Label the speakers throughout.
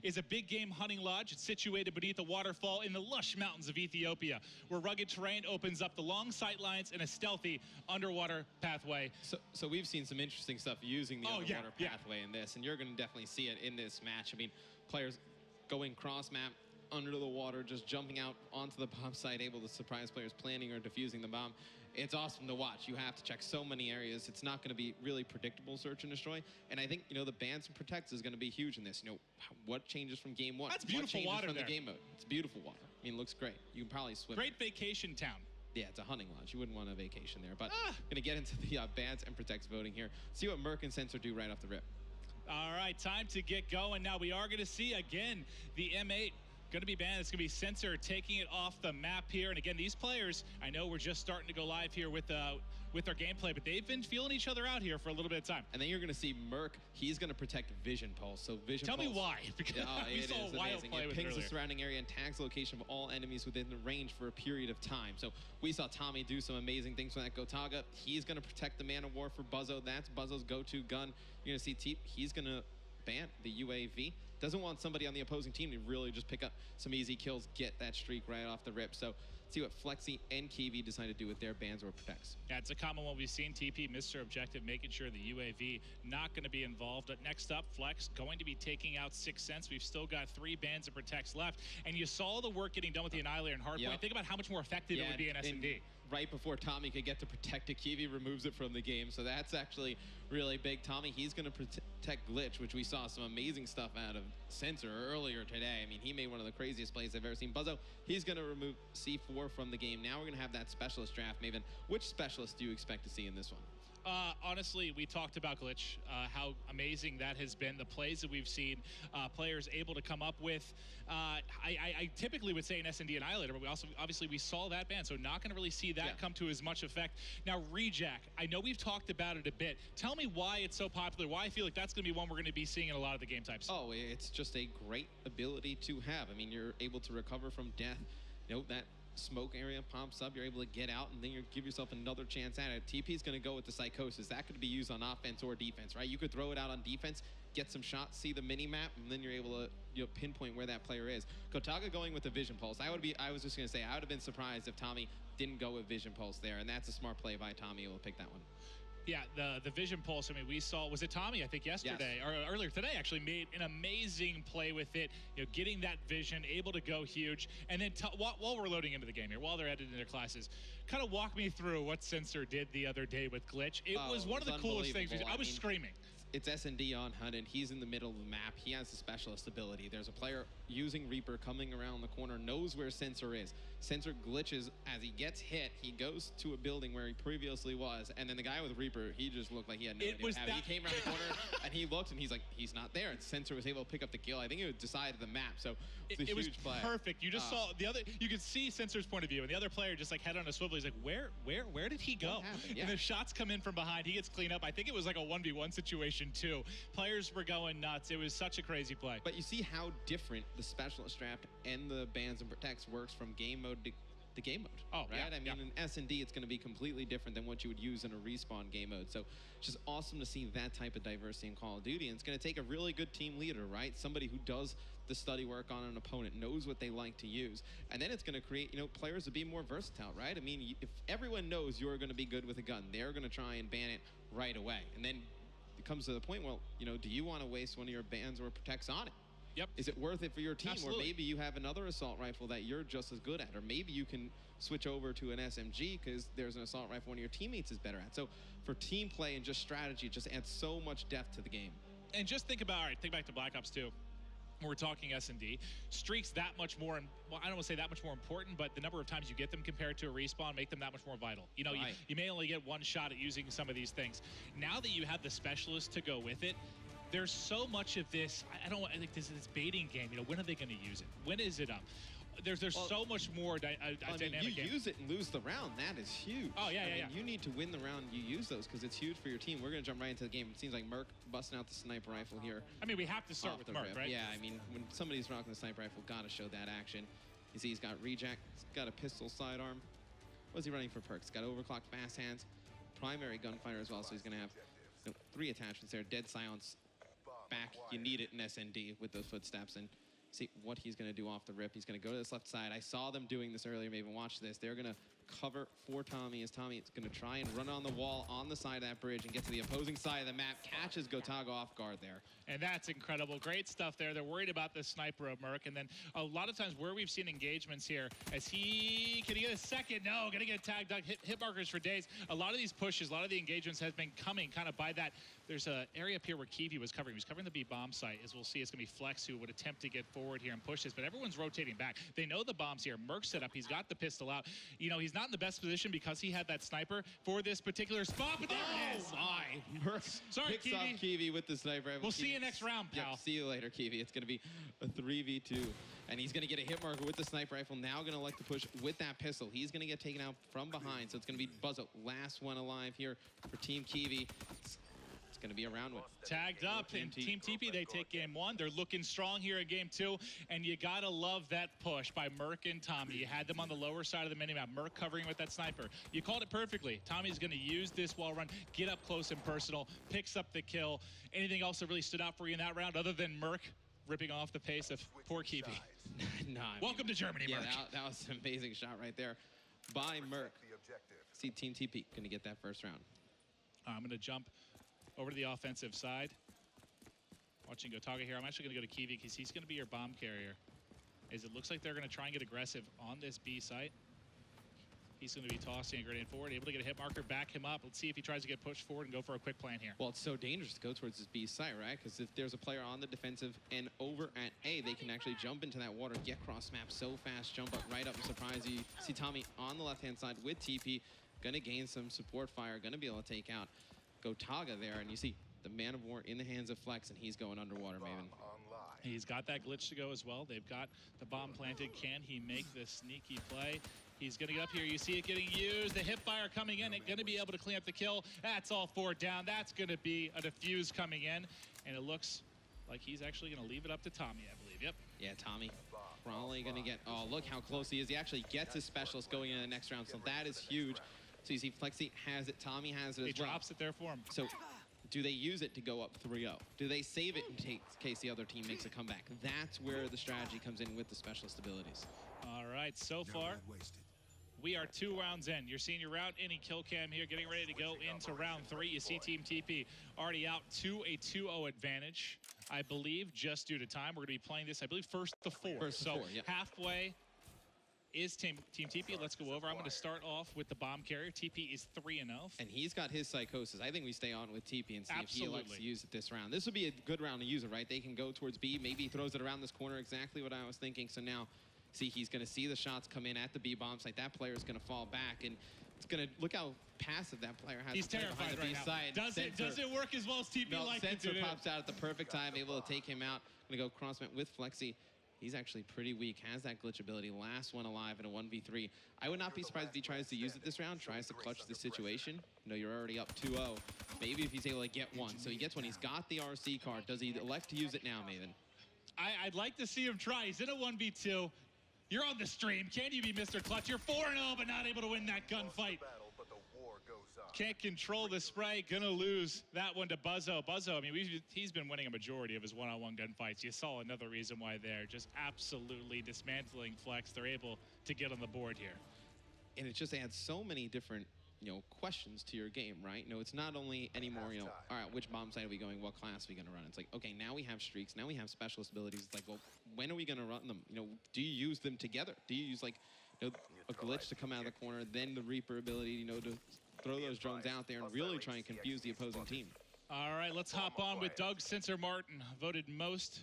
Speaker 1: is a big game hunting lodge. It's situated beneath a waterfall in the lush mountains of Ethiopia, where rugged terrain opens up the long sight lines and a stealthy underwater pathway.
Speaker 2: So we've seen some interesting stuff using the underwater pathway in this, and you're going to definitely see it in this match. I mean, players going cross-map, under the water, just jumping out onto the bomb site, able to surprise players planning or defusing the bomb. It's awesome to watch. You have to check so many areas. It's not going to be really predictable search and destroy. And I think, you know, the bans and protects is going to be huge in this. You know, what changes from game one?
Speaker 1: That's beautiful water
Speaker 2: from
Speaker 1: there.
Speaker 2: The game mode? It's beautiful water. I mean, it looks great. You can probably swim.
Speaker 1: Great vacation town.
Speaker 2: Yeah, it's a hunting lodge. You wouldn't want a vacation there. But I'm going to get into the bans and protects voting here. See what Merc and Sensor do right off the rip.
Speaker 1: All right, time to get going. Now we are going to see, again, the M8 going to be banned. It's going to be Sensor taking it off the map here. And again, these players, I know we're just starting to go live here with our gameplay, but they've been feeling each other out here for a little bit of time.
Speaker 2: And then you're going to see Merc. He's going to protect Vision Pulse. So Vision Pulse.
Speaker 1: Tell me why. Because we saw a wild play with it earlier.
Speaker 2: It pings the surrounding area and tags the location of all enemies within the range for a period of time. So we saw Tommy do some amazing things with that Gotaga. He's going to protect the Man of War for Buzzo. That's Buzzo's go-to gun. You're going to see Teep. He's going to ban the UAV. Doesn't want somebody on the opposing team to really just pick up some easy kills, get that streak right off the rip. So see what FlexZ and Kiwi decide to do with their bans or protects.
Speaker 1: Yeah, it's a common one we've seen. TP missed their objective, making sure the UAV not going to be involved. But next up, Flex going to be taking out 6 cents. We've still got 3 bans and protects left. And you saw the work getting done with the Annihilator and Hardpoint. Yep. Think about how much more effective it would be in S&D.
Speaker 2: Right before Tommy could get to protect it, Kiwi removes it from the game. So that's actually really big. Tommy, he's going to protect Glitch, which we saw some amazing stuff out of Sensor earlier today. I mean, he made one of the craziest plays I've ever seen. Buzzo, he's going to remove C4 from the game. Now we're going to have that specialist draft. Maven, which specialist do you expect to see in this one?
Speaker 1: Honestly, we talked about Glitch, how amazing that has been. The plays that we've seen players able to come up with. I typically would say an S&D Annihilator, but we also obviously we saw that ban, so not going to really see that come to as much effect. Now, Rejack, I know we've talked about it a bit. Tell me why it's so popular, why I feel like that's going to be one we're going to be seeing in a lot of the game types.
Speaker 2: Oh, it's just a great ability to have. I mean, you're able to recover from death. You know, that smoke area pops up, you're able to get out, and then you give yourself another chance at it. TP's going to go with the Psychosis. That could be used on offense or defense, right? You could throw it out on defense, get some shots, see the mini-map, and then you're able to pinpoint where that player is. Gotaga going with the Vision Pulse. I was just going to say, I would have been surprised if Tommy didn't go with Vision Pulse there, and that's a smart play by Tommy. We'll pick that one.
Speaker 1: Yeah, the Vision Pulse, I mean, we saw, was it Tommy, I think yesterday, or earlier today, actually, made an amazing play with it, you know, getting that vision, able to go huge. And then while we're loading into the game here, while they're editing their classes, kind of walk me through what Sensor did the other day with Glitch. It was one of the coolest things. I was screaming.
Speaker 2: It's S&D on HUNTED. He's in the middle of the map. He has the specialist ability. There's a player using Reaper coming around the corner, knows where Sensor is. Sensor glitches as he gets hit. He goes to a building where he previously was, and then the guy with Reaper, he just looked like he had no idea what happened. He came around the corner, and he looked, and he's like, he's not there. And Sensor was able to pick up the kill. I think it decided the map, so it's a huge play.
Speaker 1: It was perfect. You just saw the other, you could see Sensor's point of view, and the other player just like head on a swivel. He's like, where did he go? Yeah. And the shots come in from behind. He gets cleaned up. I think it was like a 1v1 situation, too. Players were going nuts. It was such a crazy play.
Speaker 2: But you see how different the specialist draft and the bans and protects works from game mode to game mode.
Speaker 1: Oh,
Speaker 2: right?
Speaker 1: Yeah,
Speaker 2: I mean, in S&D, it's going to be completely different than what you would use in a respawn game mode. So it's just awesome to see that type of diversity in Call of Duty. And it's going to take a really good team leader, right? Somebody who does the study work on an opponent, knows what they like to use. And then it's going to create, you know, players to be more versatile, right? I mean, if everyone knows you're going to be good with a gun, they're going to try and ban it right away. And then it comes to the point, well, you know, do you want to waste one of your bans or protects on it?
Speaker 1: Yep.
Speaker 2: Is it worth it for your team?
Speaker 1: Absolutely.
Speaker 2: Or maybe you have another assault rifle that you're just as good at, or maybe you can switch over to an SMG because there's an assault rifle one of your teammates is better at. So for team play and just strategy, it just adds so much depth to the game.
Speaker 1: And just think about, all right, think back to Black Ops 2. We're talking S&D. Streaks that much more, well, I don't want to say that much more important, but the number of times you get them compared to a respawn make them that much more vital. You know, you may only get one shot at using some of these things. Now that you have the specialist to go with it, there's so much of this, I think this is this baiting game. You know, when are they going to use it? When is it up? There's so much more dynamic
Speaker 2: you use it and lose the round. That is huge.
Speaker 1: Oh, yeah, yeah.
Speaker 2: You need to win the round. You use those because it's huge for your team. We're going to jump right into the game. It seems like Merc busting out the sniper rifle here.
Speaker 1: I mean, we have to start with Merc, right?
Speaker 2: Yeah, I mean, when somebody's rocking the sniper rifle, got to show that action. You see he's got Rejack. He's got a pistol sidearm. What's he running for perks? He's got overclocked fast hands, primary gunfighter as well, so he's going to have 3 attachments there. Dead silence back. You need it in SND with those footsteps. And see what he's going to do off the rip. He's going to go to this left side. I saw them doing this earlier. Maybe watch this. They're going to cover for Tommy as Tommy is going to try and run on the wall on the side of that bridge and get to the opposing side of the map. Catches Gotaga off guard there.
Speaker 1: And that's incredible. Great stuff there. They're worried about the sniper of Merc. And then a lot of times where we've seen engagements here, as can he get a second? No, going to get tagged, hit markers for days. A lot of these pushes, a lot of the engagements has been coming kind of by that. There's an area up here where Kiwi was covering. He was covering the B bomb site. As we'll see, it's going to be Flex who would attempt to get forward here and push this, but everyone's rotating back. They know the bomb's here. Merc's set up. He's got the pistol out. You know, he's not in the best position because he had that sniper for this particular spot, but there it is.
Speaker 2: My. Merc
Speaker 1: Sorry,
Speaker 2: picks up Kiwi with the sniper.
Speaker 1: We'll see you next round, pal.
Speaker 2: Yep, see you later, Kiwi. It's going to be a 3v2. And he's going to get a hit marker with the sniper rifle. Now going to elect to push with that pistol. He's going to get taken out from behind. So it's going to be Buzzo, last one alive here for Team Kiwi. It's going to be a round one.
Speaker 1: Tagged up in Team TP, they take game one. They're looking strong here in game two, and you got to love that push by Merc and Tommy. You had them on the lower side of the minimap. Merc covering with that sniper. You called it perfectly. Tommy's going to use this wall run, get up close and personal, picks up the kill. Anything else that really stood out for you in that round other than Merc ripping off the pace of poor Kiwi?
Speaker 2: No,
Speaker 1: welcome to Germany, Merc.
Speaker 2: That was an amazing shot right there by Merc. See Team TP going to get that first round.
Speaker 1: I'm going to jump over to the offensive side. Watching Gotaga here. I'm actually going to go to Kiwi because he's going to be your bomb carrier. As it looks like they're going to try and get aggressive on this B site. He's going to be tossing a grenade forward, able to get a hit marker, back him up. Let's see if he tries to get pushed forward and go for a quick plan here.
Speaker 2: Well, it's so dangerous to go towards this B site, right? Because if there's a player on the defensive and over at A, they can actually jump into that water, get cross map so fast, jump up right up and surprise you. See Tommy on the left-hand side with TP, going to gain some support fire, going to be able to take out Gotaga there. And you see the man of war in the hands of Flex, and he's going underwater, Maven.
Speaker 1: He's got that glitch to go as well. They've got the bomb planted. Can he make this sneaky play? He's going to get up here. You see it getting used. The hip fire coming in. It's going to be able to clean up the kill. That's all four down. That's going to be a defuse coming in. And it looks like he's actually going to leave it up to Tommy, I believe. Yep.
Speaker 2: Yeah, Tommy probably going to get... Oh, look how close he is. He actually gets his specialist going into the next round. So that is huge. So you see Flexi has it. Tommy has it as well.
Speaker 1: He drops it there for him.
Speaker 2: So do they use it to go up 3-0? Do they save it in case the other team makes a comeback? That's where the strategy comes in with the specialist abilities.
Speaker 1: All right, so far, we are 2 rounds in. You're seeing your round inning kill cam here, getting ready to go into round 3. You see Team TP already out to a 2-0 advantage, I believe, just due to time. We're going to be playing this, I believe, first to 4.
Speaker 2: First to 4, yep.
Speaker 1: Halfway is Team TP. Let's go over. I'm going to start off with the bomb carrier. TP is 3-0.
Speaker 2: And he's got his psychosis. I think we stay on with TP and see if he elects to use it this round. This would be a good round to use it, right? They can go towards B. Maybe he throws it around this corner. Exactly what I was thinking. So now, see, he's going to see the shots come in at the B bomb site. That player is going to fall back. And it's going to look how passive that player has.
Speaker 1: He's terrified right now. Does it work as well as TP likes it to do?
Speaker 2: Sensor pops out at the perfect time, able to take him out. Going to go crossmat with Flexi. He's actually pretty weak, has that glitch ability. Last one alive in a 1v3. I would not be surprised if he tries to use it this round, tries to clutch the situation. You know, you're already up 2-0. Maybe if he's able to get one. So he gets one. He's got the RC card. Does he elect to use it now, Maven?
Speaker 1: I'd like to see him try. He's in a 1v2. You're on the stream. Can you be Mr. Clutch? You're 4-0, but not able to win that gunfight. Can't control the spray. Gonna lose that one to Buzzo. Buzzo, I mean, he's been winning a majority of his one-on-one gunfights. You saw another reason why they're just absolutely dismantling Flex. They're able to get on the board here.
Speaker 2: And it just adds so many different, you know, questions to your game, right? You know, it's not only anymore, you know, all right, which bomb site are we going? What class are we going to run? It's like, okay, now we have streaks. Now we have specialist abilities. It's like, well, when are we going to run them? You know, do you use them together? Do you use, like, you know, a glitch to come out of the corner, then the Reaper ability, you know, to throw those drones out there and really try and confuse the opposing team?
Speaker 1: All right, let's hop on with Doug Sensor Martin, voted most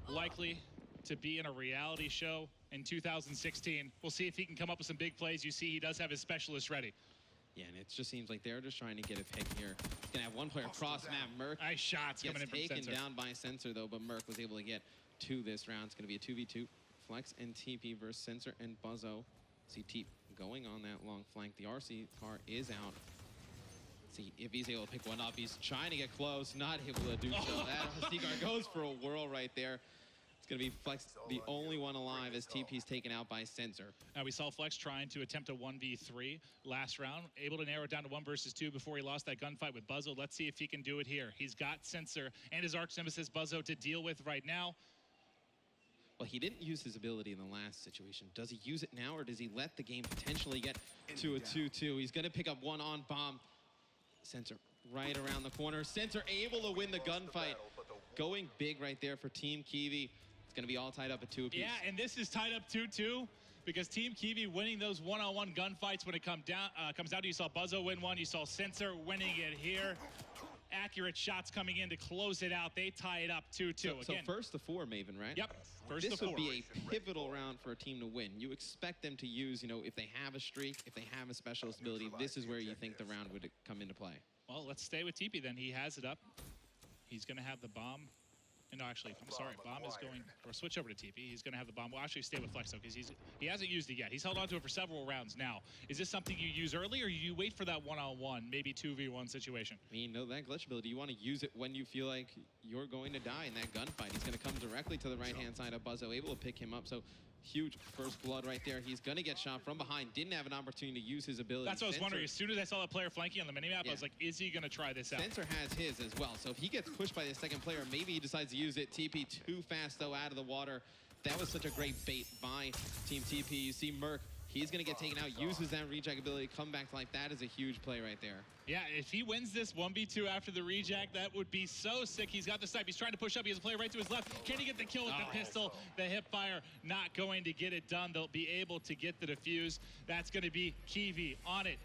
Speaker 1: likely to be in a reality show in 2016. We'll see if he can come up with some big plays. You see he does have his specialist ready.
Speaker 2: Yeah, and it just seems like they're just trying to get a pick here. He's going to have one player cross map. Merc
Speaker 1: nice shots coming in from
Speaker 2: taken
Speaker 1: Sensor.
Speaker 2: Down by Sensor, though, but Merc was able to get to this round. It's going to be a 2v2. Flex and TP versus Sensor and Buzzo. See TP going on that long flank. The RC car is out. See if he's able to pick one up. He's trying to get close, not able to do so. That RC car goes for a whirl right there. It's going to be Flex, the only one alive as TP's taken out by Sensor.
Speaker 1: Now we saw Flex trying to attempt a 1v3 last round, able to narrow it down to 1 versus 2 before he lost that gunfight with Buzzo. Let's see if he can do it here. He's got Sensor and his arch nemesis Buzzo to deal with right now.
Speaker 2: Well, he didn't use his ability in the last situation. Does he use it now, or does he let the game potentially get to a 2-2? He's going to pick up one on bomb. Sensor right around the corner. Sensor able to win the gunfight. Going big right there for Team Kiwi. It's going to be all tied up at 2 apiece.
Speaker 1: Yeah, and this is tied up 2-2 because Team Kiwi winning those one-on-one gunfights when it comes down to, you saw Buzzo win one, you saw Sensor winning it here. Accurate shots coming in to close it out. They tie it up 2-2.
Speaker 2: So first to 4, Maven, right?
Speaker 1: Yep, first to 4.
Speaker 2: This would be a pivotal round for a team to win. You expect them to use, if they have a streak, if they have a specialist ability, this is where you think the round would come into play.
Speaker 1: Well, let's stay with TP then. He has it up. He's going to have the bomb. No, actually, I'm sorry. Bomb is going, or switch over to TP. He's going to have the bomb. We'll actually stay with Flex, though, because he hasn't used it yet. He's held on to it for several rounds now. Is this something you use early, or you wait for that one-on-one, maybe 2v1 situation?
Speaker 2: I mean, no, that glitch ability, you want to use it when you feel like you're going to die in that gunfight. He's going to come directly to the right-hand side of Buzzo, able to pick him up. So huge first blood right there. He's going to get shot from behind. Didn't have an opportunity to use his ability.
Speaker 1: That's what I was wondering. As soon as I saw that player flanking on the minimap, I was like, is he going to try this out?
Speaker 2: Sensor has his as well. So if he gets pushed by the second player, maybe he decides to use it. TP too fast, though, out of the water. That was such a great bait by Team TP. You see Merc. He's going to get taken out, uses that reject ability, come back to life. That is a huge play right there.
Speaker 1: Yeah, if he wins this 1v2 after the reject, that would be so sick. He's got the snipe. He's trying to push up. He has a player right to his left. Can he get the kill with the pistol? The hip fire not going to get it done. They'll be able to get the defuse. That's going to be Kiwi on it.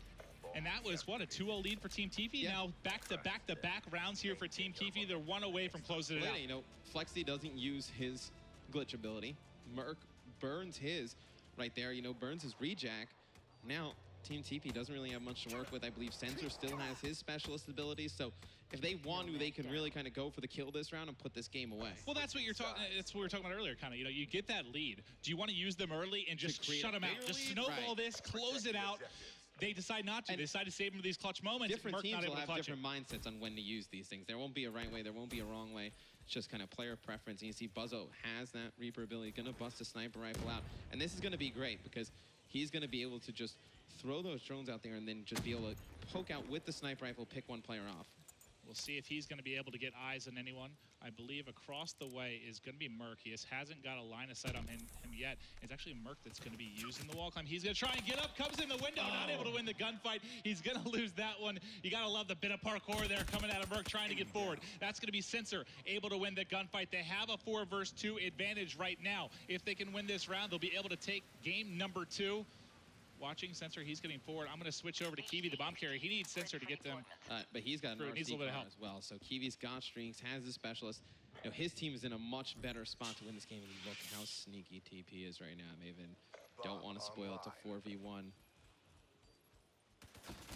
Speaker 1: And that was, what, a 2-0 lead for Team TP? Now back-to-back rounds here for Team Kiwi. They're 1 away from closing it out.
Speaker 2: FlexZ doesn't use his glitch ability. Merc burns his right there, burns his rejack. Now, Team TP doesn't really have much to work with. I believe Sensor still has his specialist abilities, so if they want to, they can really kind of go for the kill this round and put this game away.
Speaker 1: Well, that's what you're talking. That's what we were talking about earlier. Kind of, you get that lead. Do you want to use them early and just shut them out? Just snowball this, close it out. They decide not to. They decide to save them for these clutch moments.
Speaker 2: Different teams will have different mindsets on when to use these things. There won't be a right way. There won't be a wrong way. It's just kind of player preference. And you see Buzzo has that Reaper ability, going to bust a sniper rifle out. And this is going to be great because he's going to be able to just throw those drones out there and then just be able to poke out with the sniper rifle, pick one player off.
Speaker 1: We'll see if he's going to be able to get eyes on anyone. I believe across the way is going to be Merc. He hasn't got a line of sight on him yet. It's actually Merc that's going to be using the wall climb. He's going to try and get up, comes in the window, not able to win the gunfight. He's going to lose that one. You got to love the bit of parkour there coming out of Merc trying to get forward. That's going to be Sensor able to win the gunfight. They have a 4 versus 2 advantage right now. If they can win this round, they'll be able to take game number 2. Watching Sensor, he's getting forward. I'm going to switch over to Kiwi, the bomb carrier. He needs Sensor to get them.
Speaker 2: But he's got an RC
Speaker 1: needs a little bit of help
Speaker 2: as well. So Kiwi's got streaks, has his specialist. His team is in a much better spot to win this game. And look how sneaky TP is right now, Maven. Don't want to spoil it to 4v1.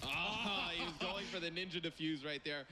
Speaker 2: Oh, he was going for the ninja defuse right there.